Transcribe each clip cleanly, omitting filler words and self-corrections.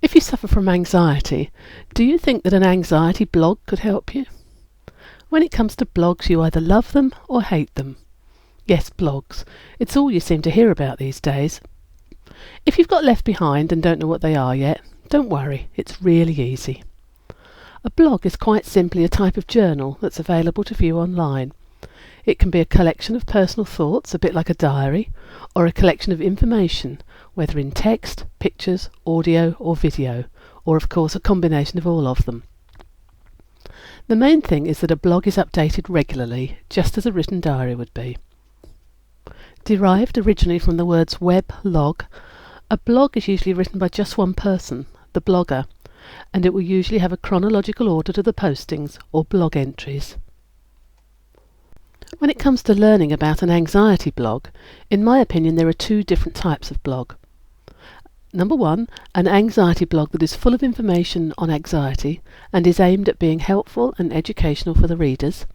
If you suffer from anxiety, do you think that an anxiety blog could help you? When it comes to blogs, you either love them or hate them. Yes, blogs. It's all you seem to hear about these days. If you've got left behind and don't know what they are yet, don't worry, it's really easy. A blog is quite simply a type of journal that's available to view online. It can be a collection of personal thoughts, a bit like a diary, or a collection of information, whether in text, pictures, audio or video, or of course a combination of all of them. The main thing is that a blog is updated regularly, just as a written diary would be. Derived originally from the words web log, a blog is usually written by just one person, the blogger, and it will usually have a chronological order to the postings or blog entries. When it comes to learning about an anxiety blog, in my opinion there are two different types of blog. Number one, an anxiety blog that is full of information on anxiety and is aimed at being helpful and educational for the readers.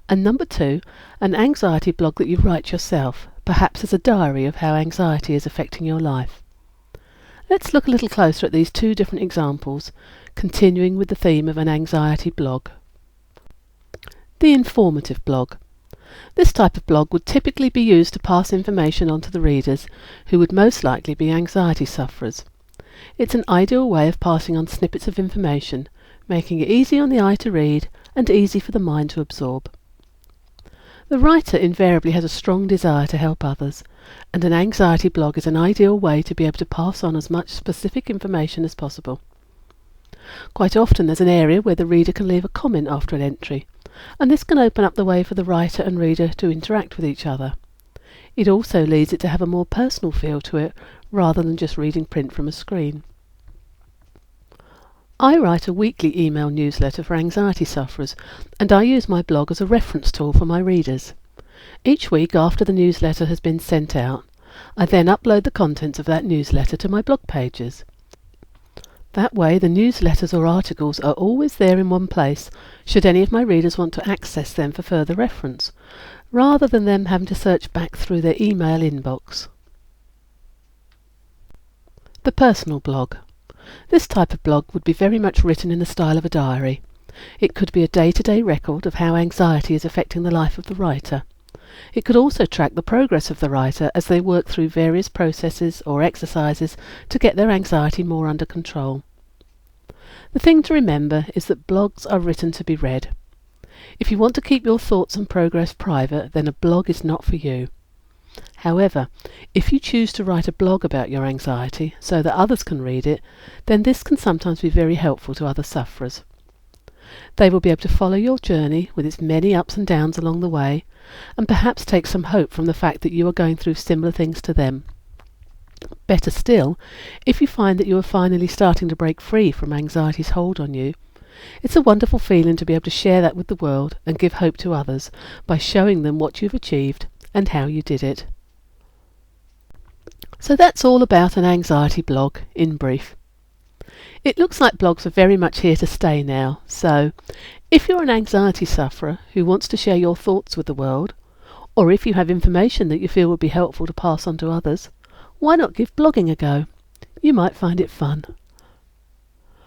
And number two, an anxiety blog that you write yourself, perhaps as a diary of how anxiety is affecting your life. Let's look a little closer at these two different examples, continuing with the theme of an anxiety blog. The informative blog. This type of blog would typically be used to pass information on to the readers, who would most likely be anxiety sufferers. It's an ideal way of passing on snippets of information, making it easy on the eye to read and easy for the mind to absorb. The writer invariably has a strong desire to help others, and an anxiety blog is an ideal way to be able to pass on as much specific information as possible. Quite often there's an area where the reader can leave a comment after an entry, and this can open up the way for the writer and reader to interact with each other. It also leads it to have a more personal feel to it, rather than just reading print from a screen. I write a weekly email newsletter for anxiety sufferers, and I use my blog as a reference tool for my readers. Each week after the newsletter has been sent out, I then upload the contents of that newsletter to my blog pages. That way the newsletters or articles are always there in one place, should any of my readers want to access them for further reference, rather than them having to search back through their email inbox. The personal blog. This type of blog would be very much written in the style of a diary. It could be a day-to-day record of how anxiety is affecting the life of the writer. It could also track the progress of the writer as they work through various processes or exercises to get their anxiety more under control. The thing to remember is that blogs are written to be read. If you want to keep your thoughts and progress private, then a blog is not for you. However, if you choose to write a blog about your anxiety so that others can read it, then this can sometimes be very helpful to other sufferers. They will be able to follow your journey with its many ups and downs along the way, and perhaps take some hope from the fact that you are going through similar things to them. Better still, if you find that you are finally starting to break free from anxiety's hold on you, it's a wonderful feeling to be able to share that with the world and give hope to others by showing them what you've achieved and how you did it. So that's all about an anxiety blog, in brief. It looks like blogs are very much here to stay now, so if you're an anxiety sufferer who wants to share your thoughts with the world, or if you have information that you feel would be helpful to pass on to others, why not give blogging a go? You might find it fun.